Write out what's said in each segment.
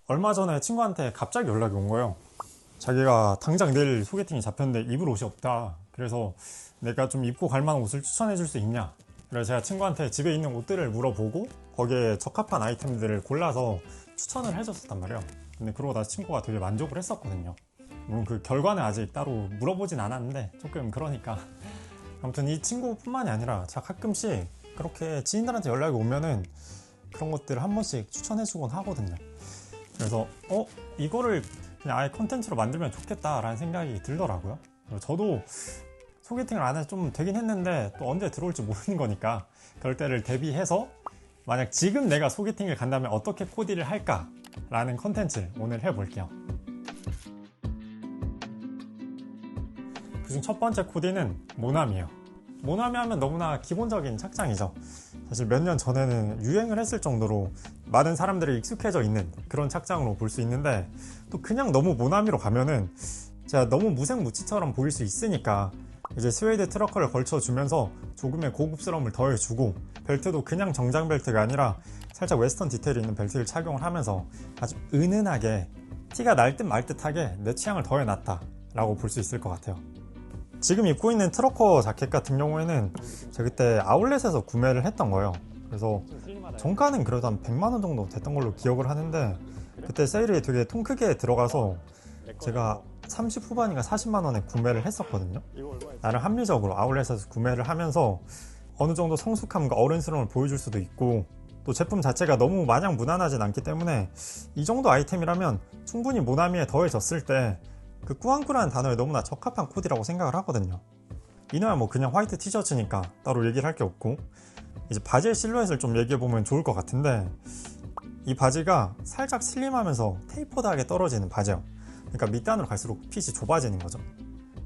얼마 전에 친구한테 갑자기 연락이 온 거예요. 자기가 당장 내일 소개팅이 잡혔는데 입을 옷이 없다. 그래서 내가 좀 입고 갈 만한 옷을 추천해 줄 수 있냐. 그래서 제가 친구한테 집에 있는 옷들을 물어보고 거기에 적합한 아이템들을 골라서 추천을 해줬었단 말이에요. 근데 그러고 나서 친구가 되게 만족을 했었거든요. 물론 그 결과는 아직 따로 물어보진 않았는데 조금 그러니까 아무튼 이 친구뿐만이 아니라 제가 가끔씩 그렇게 지인들한테 연락이 오면은 그런 것들을 한 번씩 추천해주곤 하거든요. 그래서 이거를 그냥 아예 컨텐츠로 만들면 좋겠다라는 생각이 들더라고요. 저도 소개팅을 안 해서 좀 되긴 했는데 또 언제 들어올지 모르는 거니까 그럴 때를 대비해서 만약 지금 내가 소개팅을 간다면 어떻게 코디를 할까라는 컨텐츠를 오늘 해볼게요. 그중 첫 번째 코디는 모나미예요. 모나미 하면 너무나 기본적인 착장이죠. 사실 몇 년 전에는 유행을 했을 정도로 많은 사람들이 익숙해져 있는 그런 착장으로 볼 수 있는데 또 그냥 너무 모나미로 가면은 제가 너무 무색무취처럼 보일 수 있으니까 이제 스웨이드 트러커를 걸쳐주면서 조금의 고급스러움을 더해주고 벨트도 그냥 정장 벨트가 아니라 살짝 웨스턴 디테일이 있는 벨트를 착용을 하면서 아주 은은하게 티가 날 듯 말 듯하게 내 취향을 더해놨다 라고 볼 수 있을 것 같아요. 지금 입고 있는 트러커 자켓 같은 경우에는 제가 그때 아울렛에서 구매를 했던 거예요. 그래서 정가는 그래도 한 100만원 정도 됐던 걸로 기억을 하는데 그때 세일이 되게 통 크게 들어가서 제가 30 후반인가 40만원에 구매를 했었거든요. 나름 합리적으로 아울렛에서 구매를 하면서 어느 정도 성숙함과 어른스러움을 보여줄 수도 있고 또 제품 자체가 너무 마냥 무난하진 않기 때문에 이 정도 아이템이라면 충분히 모나미에 더해졌을 때 그 꾸안꾸라는 단어에 너무나 적합한 코디라고 생각을 하거든요. 이너야 뭐 그냥 화이트 티셔츠니까 따로 얘기를 할 게 없고 이제 바지의 실루엣을 좀 얘기해보면 좋을 것 같은데 이 바지가 살짝 슬림하면서 테이퍼드하게 떨어지는 바지예요. 그러니까 밑단으로 갈수록 핏이 좁아지는 거죠.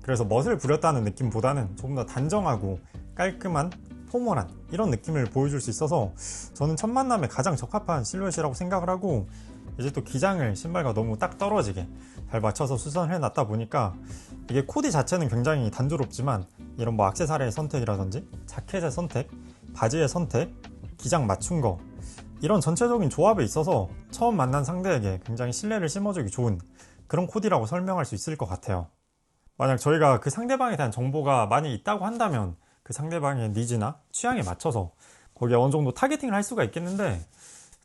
그래서 멋을 부렸다는 느낌보다는 조금 더 단정하고 깔끔한 포멀한 이런 느낌을 보여줄 수 있어서 저는 첫 만남에 가장 적합한 실루엣이라고 생각을 하고 이제 또 기장을 신발과 너무 딱 떨어지게 잘 맞춰서 수선을 해놨다 보니까 이게 코디 자체는 굉장히 단조롭지만 이런 뭐 액세서리의 선택이라든지 자켓의 선택, 바지의 선택, 기장 맞춘 거 이런 전체적인 조합에 있어서 처음 만난 상대에게 굉장히 신뢰를 심어주기 좋은 그런 코디라고 설명할 수 있을 것 같아요. 만약 저희가 그 상대방에 대한 정보가 많이 있다고 한다면 그 상대방의 니즈나 취향에 맞춰서 거기에 어느 정도 타겟팅을 할 수가 있겠는데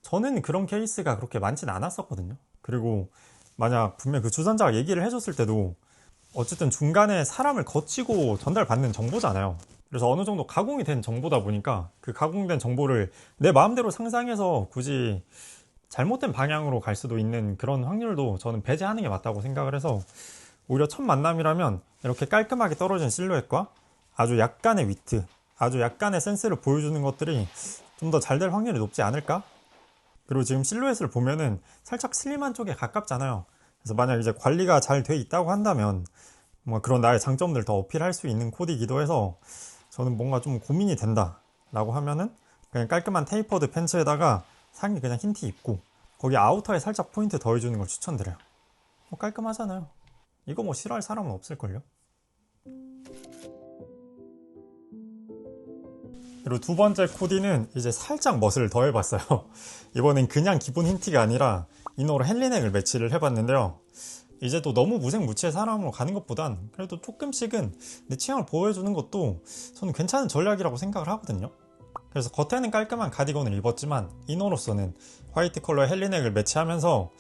저는 그런 케이스가 그렇게 많진 않았었거든요. 그리고 만약 분명 그 주선자가 얘기를 해줬을 때도 어쨌든 중간에 사람을 거치고 전달받는 정보잖아요. 그래서 어느 정도 가공이 된 정보다 보니까 그 가공된 정보를 내 마음대로 상상해서 굳이 잘못된 방향으로 갈 수도 있는 그런 확률도 저는 배제하는 게 맞다고 생각을 해서 오히려 첫 만남이라면 이렇게 깔끔하게 떨어진 실루엣과 아주 약간의 위트, 아주 약간의 센스를 보여주는 것들이 좀 더 잘 될 확률이 높지 않을까? 그리고 지금 실루엣을 보면은 살짝 슬림한 쪽에 가깝잖아요. 그래서 만약 이제 관리가 잘 돼 있다고 한다면 뭔가 그런 나의 장점들을 더 어필할 수 있는 코디이기도 해서 저는 뭔가 좀 고민이 된다 라고 하면은 그냥 깔끔한 테이퍼드 팬츠에다가 상의 그냥 흰 티 입고 거기 아우터에 살짝 포인트 더해주는 걸 추천드려요. 뭐 깔끔하잖아요. 이거 뭐 싫어할 사람은 없을걸요. 그리고 두 번째 코디는 이제 살짝 멋을 더해봤어요. 이번엔 그냥 기본 흰티가 아니라 이너로 헬리넥을 매치를 해봤는데요. 이제 또 너무 무색무취의 사람으로 가는 것보단 그래도 조금씩은 내 취향을 보여주는 것도 저는 괜찮은 전략이라고 생각을 하거든요. 그래서 겉에는 깔끔한 가디건을 입었지만 이너로서는 화이트 컬러의 헬리넥을 매치하면서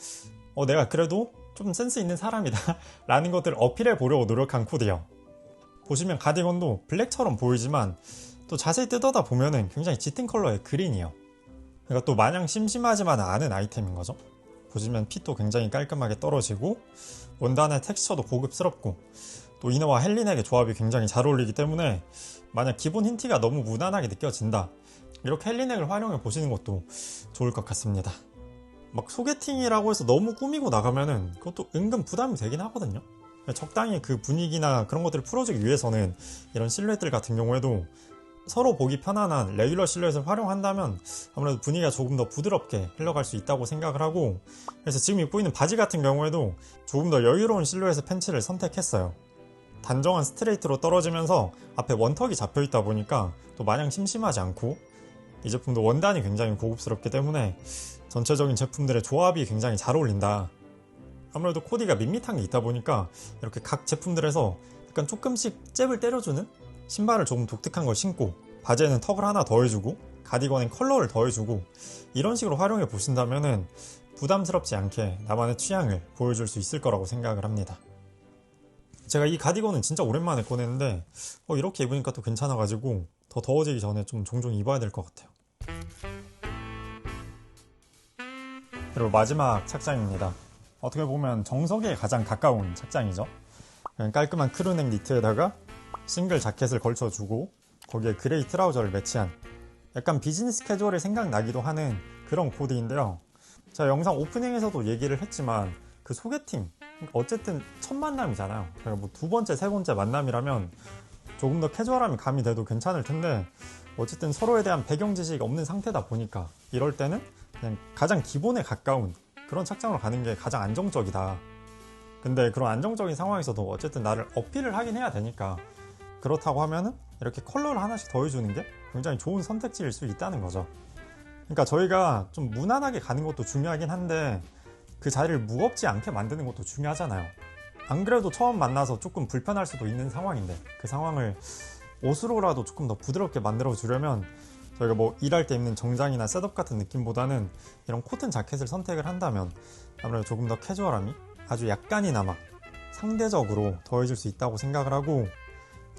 내가 그래도 좀 센스 있는 사람이다 라는 것들을 어필해 보려고 노력한 코디예요. 보시면 가디건도 블랙처럼 보이지만 또 자세히 뜯어다 보면은 굉장히 짙은 컬러의 그린이에요. 그러니까 또 마냥 심심하지만 않은 아이템인 거죠. 보시면 핏도 굉장히 깔끔하게 떨어지고 원단의 텍스처도 고급스럽고 또 이너와 헬리넥의 조합이 굉장히 잘 어울리기 때문에 만약 기본 흰티가 너무 무난하게 느껴진다 이렇게 헬리넥을 활용해 보시는 것도 좋을 것 같습니다. 막 소개팅이라고 해서 너무 꾸미고 나가면은 그것도 은근 부담이 되긴 하거든요. 적당히 그 분위기나 그런 것들을 풀어주기 위해서는 이런 실루엣들 같은 경우에도 서로 보기 편안한 레귤러 실루엣을 활용한다면 아무래도 분위기가 조금 더 부드럽게 흘러갈 수 있다고 생각을 하고 그래서 지금 입고 있는 바지 같은 경우에도 조금 더 여유로운 실루엣의 팬츠를 선택했어요. 단정한 스트레이트로 떨어지면서 앞에 원턱이 잡혀있다 보니까 또 마냥 심심하지 않고 이 제품도 원단이 굉장히 고급스럽기 때문에 전체적인 제품들의 조합이 굉장히 잘 어울린다. 아무래도 코디가 밋밋한 게 있다 보니까 이렇게 각 제품들에서 약간 조금씩 잽을 때려주는, 신발을 조금 독특한 걸 신고 바지에는 턱을 하나 더해주고 가디건엔 컬러를 더해주고 이런 식으로 활용해 보신다면은 부담스럽지 않게 나만의 취향을 보여줄 수 있을 거라고 생각을 합니다. 제가 이 가디건은 진짜 오랜만에 꺼냈는데 이렇게 입으니까 또 괜찮아가지고 더 더워지기 전에 좀 종종 입어야 될 것 같아요. 그리고 마지막 착장입니다. 어떻게 보면 정석에 가장 가까운 착장이죠. 그냥 깔끔한 크루넥 니트에다가 싱글 자켓을 걸쳐주고 거기에 그레이 트라우저를 매치한 약간 비즈니스 캐주얼이 생각나기도 하는 그런 코디인데요. 제가 영상 오프닝에서도 얘기를 했지만 그 소개팅, 어쨌든 첫 만남이잖아요. 그러니까 뭐 두 번째, 세 번째 만남이라면 조금 더 캐주얼함이 가미돼도 괜찮을 텐데 어쨌든 서로에 대한 배경 지식이 없는 상태다 보니까 이럴 때는 그냥 가장 기본에 가까운 그런 착장으로 가는 게 가장 안정적이다. 근데 그런 안정적인 상황에서도 어쨌든 나를 어필을 하긴 해야 되니까 그렇다고 하면은 이렇게 컬러를 하나씩 더해주는 게 굉장히 좋은 선택지일 수 있다는 거죠. 그러니까 저희가 좀 무난하게 가는 것도 중요하긴 한데 그 자리를 무겁지 않게 만드는 것도 중요하잖아요. 안 그래도 처음 만나서 조금 불편할 수도 있는 상황인데 그 상황을 옷으로라도 조금 더 부드럽게 만들어 주려면 저희가 뭐 일할 때 입는 정장이나 셋업 같은 느낌보다는 이런 코튼 자켓을 선택을 한다면 아무래도 조금 더 캐주얼함이 아주 약간이나마 상대적으로 더해질 수 있다고 생각을 하고,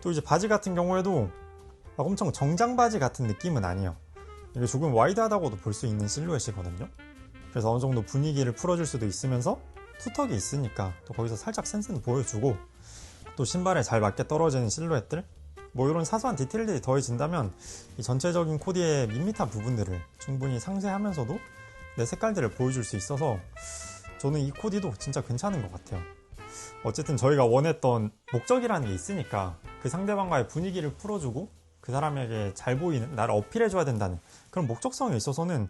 또 이제 바지 같은 경우에도 막 엄청 정장 바지 같은 느낌은 아니에요. 이게 조금 와이드하다고도 볼 수 있는 실루엣이거든요. 그래서 어느 정도 분위기를 풀어줄 수도 있으면서 투턱이 있으니까 또 거기서 살짝 센스는 보여주고, 또 신발에 잘 맞게 떨어지는 실루엣들, 뭐 이런 사소한 디테일들이 더해진다면 이 전체적인 코디의 밋밋한 부분들을 충분히 상쇄하면서도 내 색깔들을 보여줄 수 있어서 저는 이 코디도 진짜 괜찮은 것 같아요. 어쨌든 저희가 원했던 목적이라는 게 있으니까 그 상대방과의 분위기를 풀어주고 그 사람에게 잘 보이는, 나를 어필해줘야 된다는 그런 목적성에 있어서는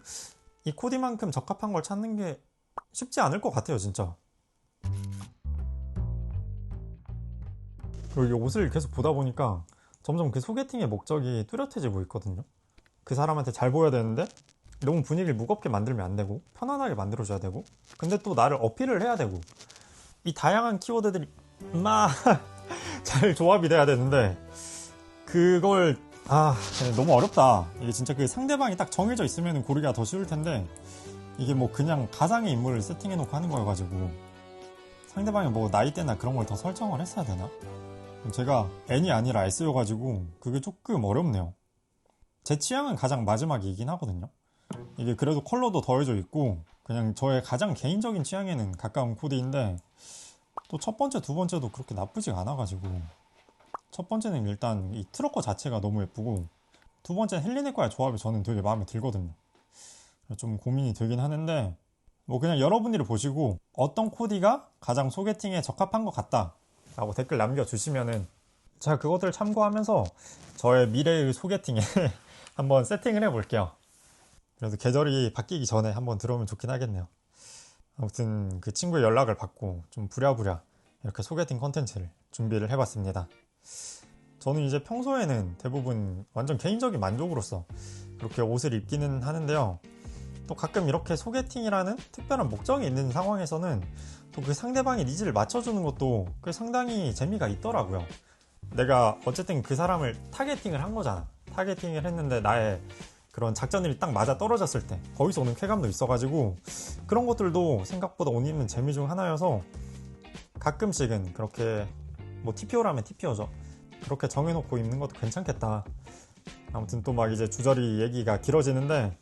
이 코디만큼 적합한 걸 찾는 게 쉽지 않을 것 같아요, 진짜. 그리고 이 옷을 계속 보다 보니까 점점 그 소개팅의 목적이 뚜렷해지고 있거든요. 그 사람한테 잘 보여야 되는데 너무 분위기를 무겁게 만들면 안 되고 편안하게 만들어줘야 되고, 근데 또 나를 어필을 해야 되고, 이 다양한 키워드들이 잘 조합이 돼야 되는데 그걸 너무 어렵다. 이게 진짜 그 상대방이 딱 정해져 있으면 고르기가 더 쉬울 텐데 이게 뭐 그냥 가상의 인물을 세팅해놓고 하는 거여가지고 상대방이 뭐 나이대나 그런 걸 더 설정을 했어야 되나? 제가 N이 아니라 S여가지고 그게 조금 어렵네요. 제 취향은 가장 마지막이긴 하거든요. 이게 그래도 컬러도 더해져 있고 그냥 저의 가장 개인적인 취향에는 가까운 코디인데 또 첫 번째, 두 번째도 그렇게 나쁘지가 않아가지고, 첫 번째는 일단 이 트러커 자체가 너무 예쁘고 두 번째는 헬리네과의 조합이 저는 되게 마음에 들거든요. 좀 고민이 되긴 하는데 뭐 그냥 여러분들이 보시고 어떤 코디가 가장 소개팅에 적합한 것 같다 라고 댓글 남겨주시면은 제가 그것들을 참고하면서 저의 미래의 소개팅에 한번 세팅을 해볼게요. 그래도 계절이 바뀌기 전에 한번 들어오면 좋긴 하겠네요. 아무튼 그 친구의 연락을 받고 좀 부랴부랴 이렇게 소개팅 컨텐츠를 준비를 해봤습니다. 저는 이제 평소에는 대부분 완전 개인적인 만족으로서 그렇게 옷을 입기는 하는데요. 또 가끔 이렇게 소개팅이라는 특별한 목적이 있는 상황에서는 또 그 상대방의 니즈를 맞춰주는 것도 꽤 상당히 재미가 있더라고요. 내가 어쨌든 그 사람을 타겟팅을 한 거잖아. 타겟팅을 했는데 나의 그런 작전이 딱 맞아 떨어졌을 때 거기서 오는 쾌감도 있어가지고 그런 것들도 생각보다 옷 입는 재미 중 하나여서 가끔씩은 그렇게 뭐 TPO라면 TPO죠. 그렇게 정해놓고 입는 것도 괜찮겠다. 아무튼 또 막 이제 주저리 얘기가 길어지는데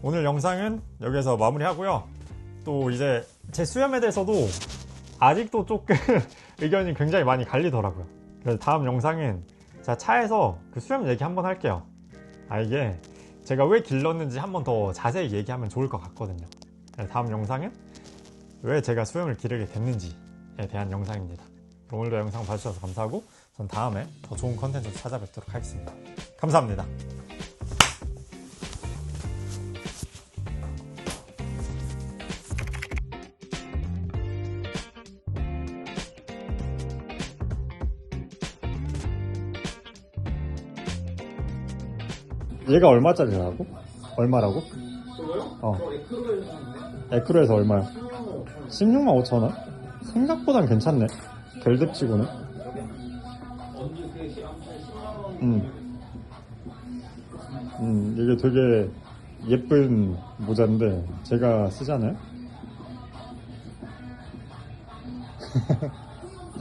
오늘 영상은 여기서 마무리하고요. 또 이제 제 수염에 대해서도 아직도 조금 의견이 굉장히 많이 갈리더라고요. 그래서 다음 영상은 제가 차에서 그 수염 얘기 한번 할게요. 이게 제가 왜 길렀는지 한번 더 자세히 얘기하면 좋을 것 같거든요. 그래서 다음 영상은 왜 제가 수염을 기르게 됐는지에 대한 영상입니다. 오늘도 영상 봐주셔서 감사하고 전 다음에 더 좋은 컨텐츠로 찾아뵙도록 하겠습니다. 감사합니다. 얘가 얼마짜리라고? 얼마라고? 저거요? 어. 저 에크로에서 샀는데 에크로에서 얼마야? 16만 5천 16만 5천 원? 생각보단 괜찮네. 벨듭치고는. 언제 그게 아무튼 10만 원 이게 되게 예쁜 모자인데 제가 쓰잖아요.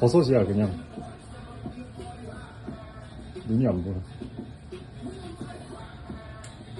버섯이야 그냥. 눈이 안 보여.